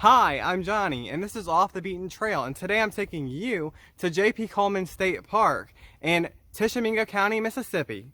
Hi, I'm Johnny, and this is Off the Beaten Trail, and today I'm taking you to JP Colman State Park in Tishomingo County, Mississippi.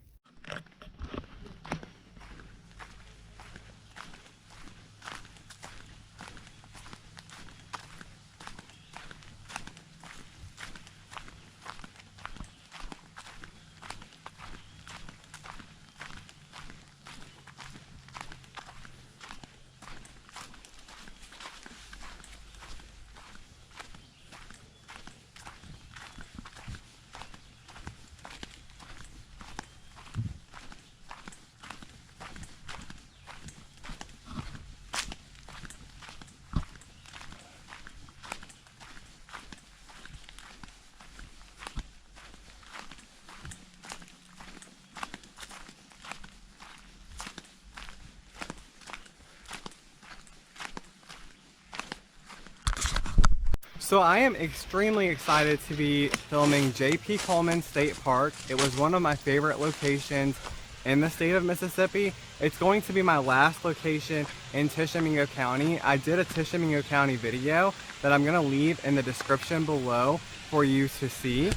So I am extremely excited to be filming JP Colman State Park. It was one of my favorite locations in the state of Mississippi. It's going to be my last location in Tishomingo County. I did a Tishomingo County video that I'm going to leave in the description below for you to see.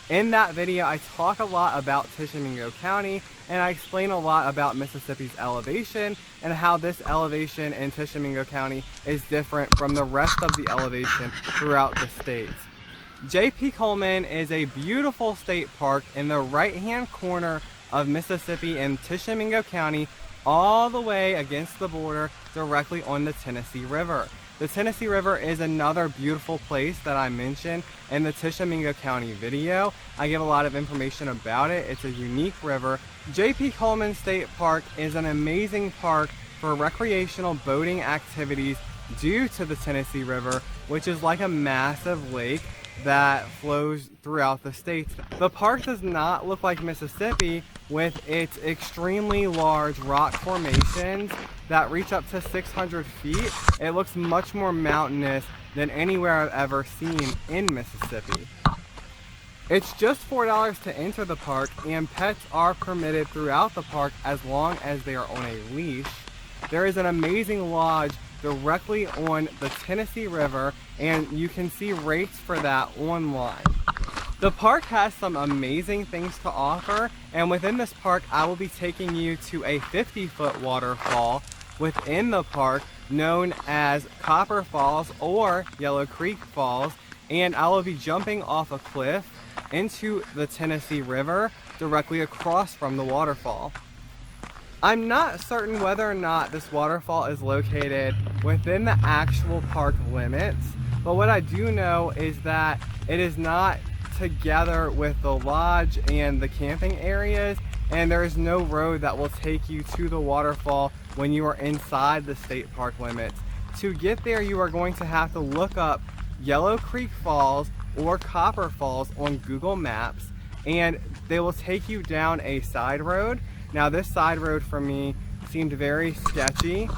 In that video, I talk a lot about Tishomingo County, and I explain a lot about Mississippi's elevation and how this elevation in Tishomingo County is different from the rest of the elevation throughout the state. JP Colman is a beautiful state park in the right-hand corner of Mississippi in Tishomingo County, all the way against the border directly on the Tennessee River. The Tennessee River is another beautiful place that I mentioned in the Tishomingo County video. I give a lot of information about it. It's a unique river. JP Colman State Park is an amazing park for recreational boating activities due to the Tennessee River, which is like a massive lake that flows throughout the state. The park does not look like Mississippi with its extremely large rock formations that reach up to 600 feet. It looks much more mountainous than anywhere I've ever seen in Mississippi. It's just $4 to enter the park, and pets are permitted throughout the park as long as they are on a leash. There is an amazing lodge directly on the Tennessee River, and you can see rates for that online. The park has some amazing things to offer, and within this park I will be taking you to a 50-foot waterfall within the park known as Copper Falls or Yellow Creek Falls, and I will be jumping off a cliff into the Tennessee River directly across from the waterfall. I'm not certain whether or not this waterfall is located within the actual park limits, but what I do know is that it is not together with the lodge and the camping areas, and there is no road that will take you to the waterfall when you are inside the state park limits. To get there, you are going to have to look up Yellow Creek Falls or Copper Falls on Google Maps, and they will take you down a side road. Now this side road for me seemed very sketchy,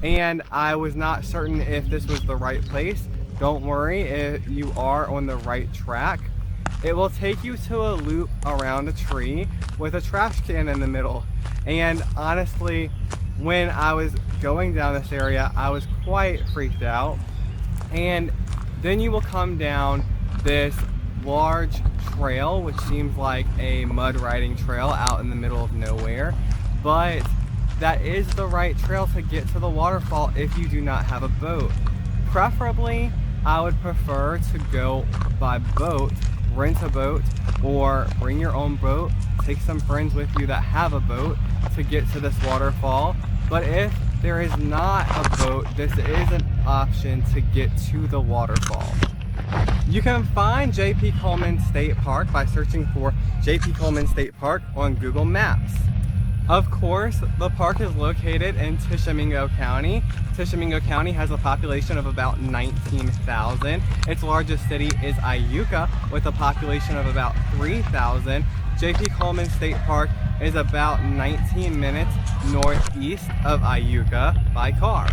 and I was not certain if this was the right place. Don't worry, if you are on the right track. It will take you to a loop around a tree with a trash can in the middle. And honestly, when I was going down this area, I was quite freaked out. And then you will come down this large trail, which seems like a mud riding trail out in the middle of nowhere. But that is the right trail to get to the waterfall if you do not have a boat. Preferably, I would prefer to go by boat, rent a boat, or bring your own boat. Take some friends with you that have a boat to get to this waterfall. But if there is not a boat, this is an option to get to the waterfall. You can find JP Colman State Park by searching for JP Colman State Park on Google Maps. Of course, the park is located in Tishomingo County. Tishomingo County has a population of about 19,000. Its largest city is Iuka with a population of about 3,000. JP Colman State Park is about 19 minutes northeast of Iuka by car.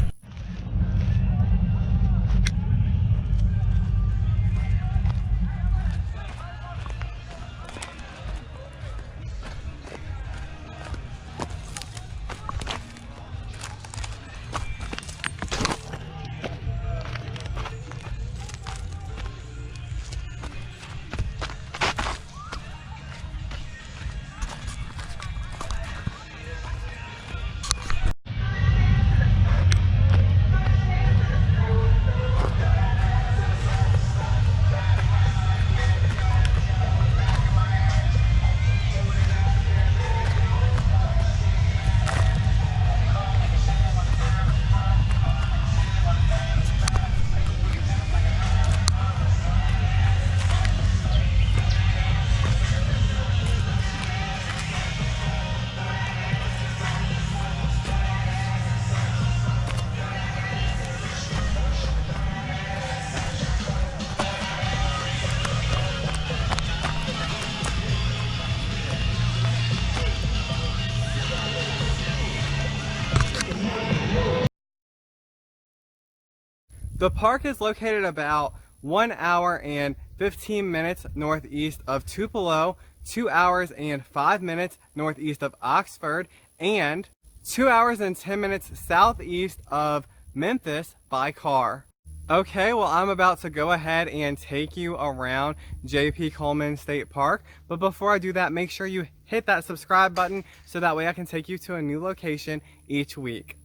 The park is located about 1 hour and 15 minutes northeast of Tupelo, 2 hours and 5 minutes northeast of Oxford, and 2 hours and 10 minutes southeast of Memphis by car. Okay, well, I'm about to go ahead and take you around JP Colman State Park, but before I do that, make sure you hit that subscribe button so that way I can take you to a new location each week.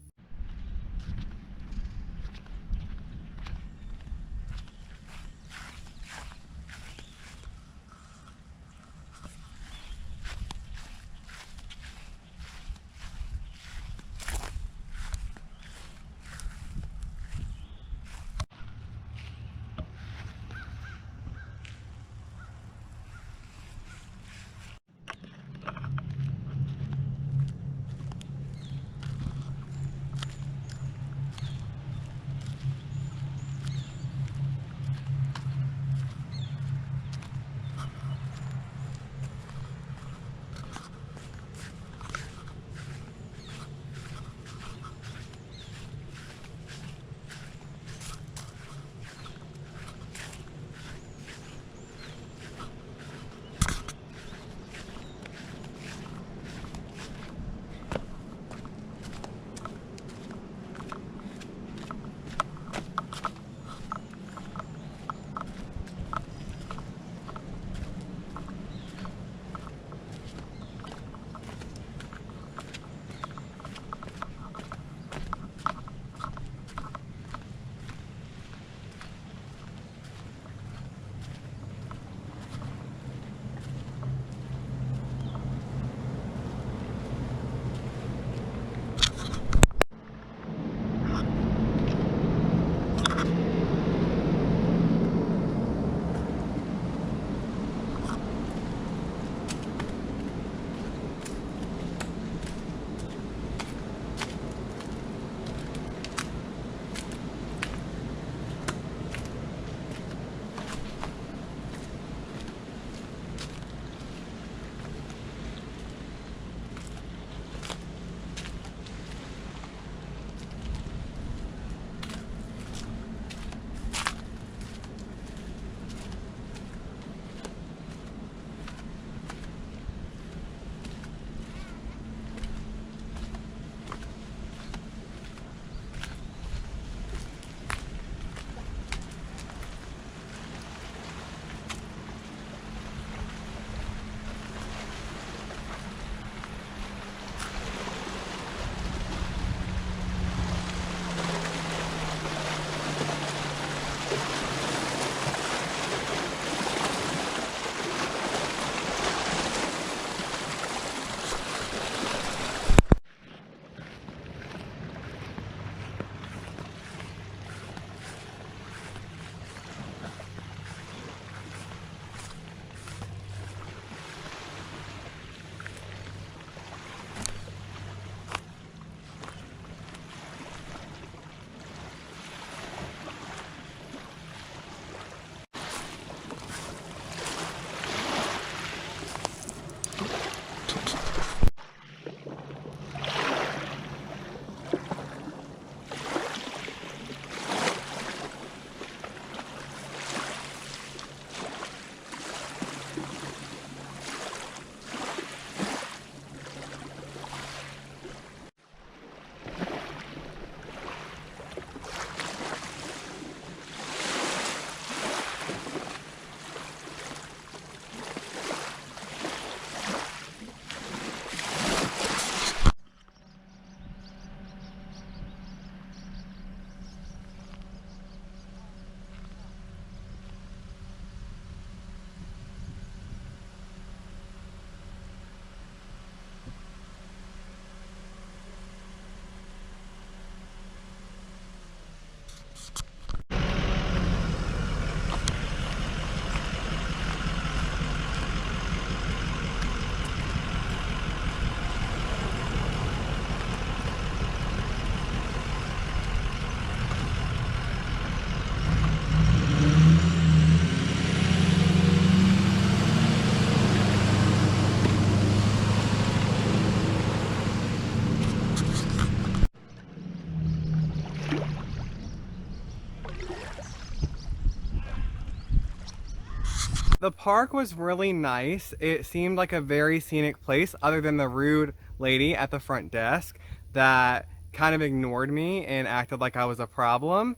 The park was really nice. It seemed like a very scenic place, other than the rude lady at the front desk that kind of ignored me and acted like I was a problem.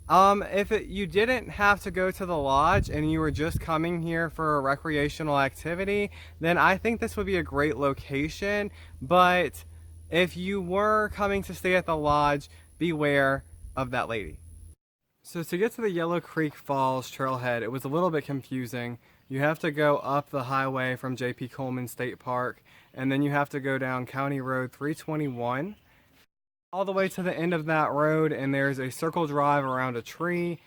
If you didn't have to go to the lodge and you were just coming here for a recreational activity, then I think this would be a great location. But if you were coming to stay at the lodge, beware of that lady. So to get to the Yellow Creek Falls trailhead, it was a little bit confusing. You have to go up the highway from JP Colman State Park, and then you have to go down County Road 321 all the way to the end of that road, and there's a circle drive around a tree.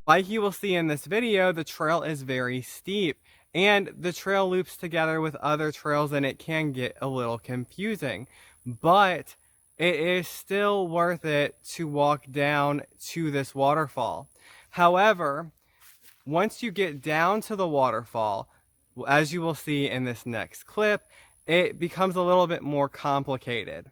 Like you will see in this video, the trail is very steep, and the trail loops together with other trails and it can get a little confusing, but it is still worth it to walk down to this waterfall. However, once you get down to the waterfall, as you will see in this next clip, it becomes a little bit more complicated.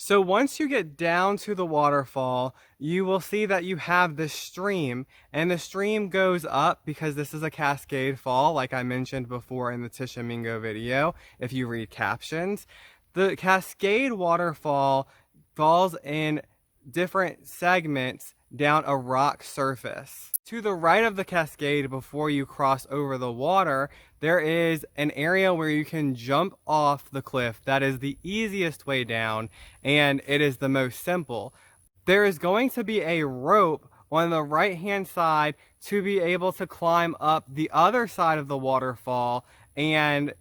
So once you get down to the waterfall, you will see that you have this stream, and the stream goes up because this is a cascade fall, like I mentioned before in the Tishomingo video, if you read captions. The cascade waterfall falls in different segments down a rock surface. To the right of the cascade, before you cross over the water, there is an area where you can jump off the cliff. That is the easiest way down, and it is the most simple. There is going to be a rope on the right hand side to be able to climb up the other side of the waterfall and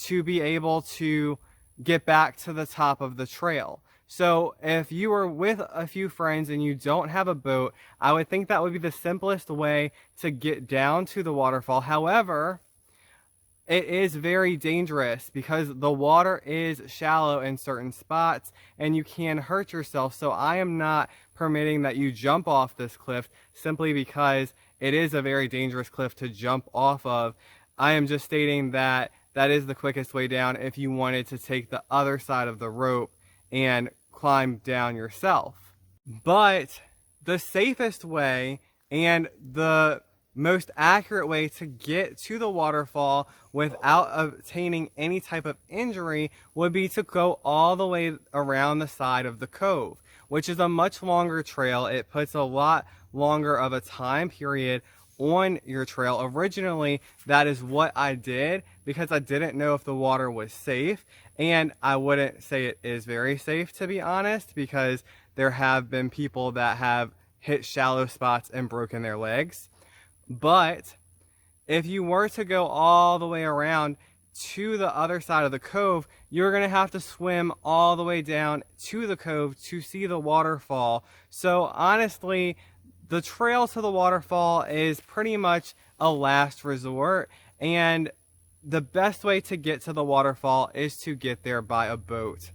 to be able to get back to the top of the trail. So if you are with a few friends and you don't have a boat, I would think that would be the simplest way to get down to the waterfall. However, it is very dangerous because the water is shallow in certain spots and you can hurt yourself. So I am not permitting that you jump off this cliff simply because it is a very dangerous cliff to jump off of. I am just stating that that is the quickest way down if you wanted to take the other side of the rope and climb down yourself. But the safest way and the most accurate way to get to the waterfall without obtaining any type of injury would be to go all the way around the side of the cove, which is a much longer trail. It puts a lot longer of a time period on your trail. Originally, that is what I did because I didn't know if the water was safe, and I wouldn't say it is very safe, to be honest, because there have been people that have hit shallow spots and broken their legs. But if you were to go all the way around to the other side of the cove, you're going to have to swim all the way down to the cove to see the waterfall. So honestly, the trail to the waterfall is pretty much a last resort, and the best way to get to the waterfall is to get there by a boat.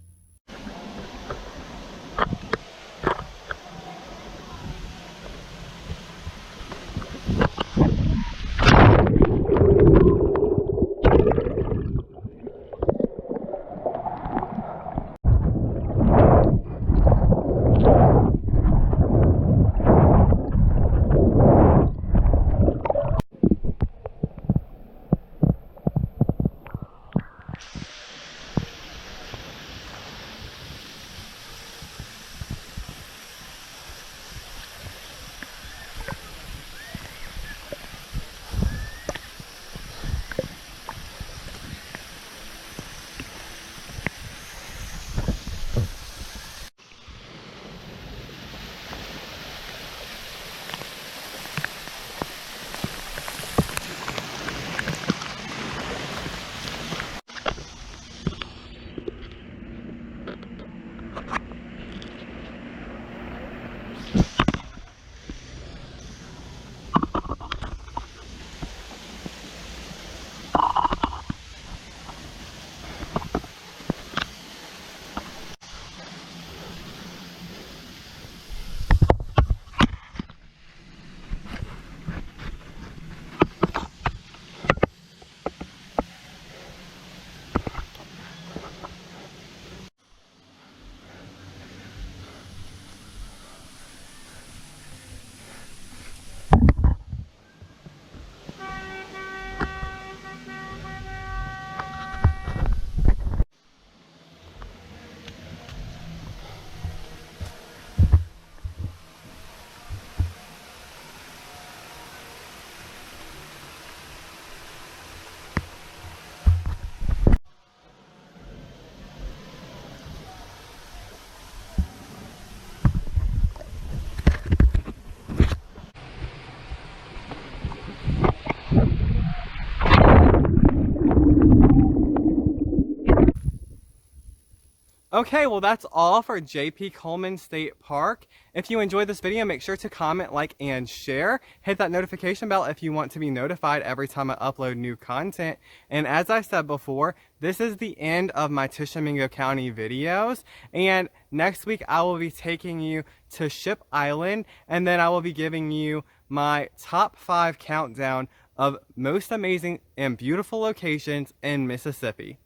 Okay, well that's all for JP Colman State Park. If you enjoyed this video, make sure to comment, like, and share. Hit that notification bell if you want to be notified every time I upload new content. And as I said before, this is the end of my Tishomingo County videos. And next week I will be taking you to Ship Island, and then I will be giving you my top 5 countdown of most amazing and beautiful locations in Mississippi.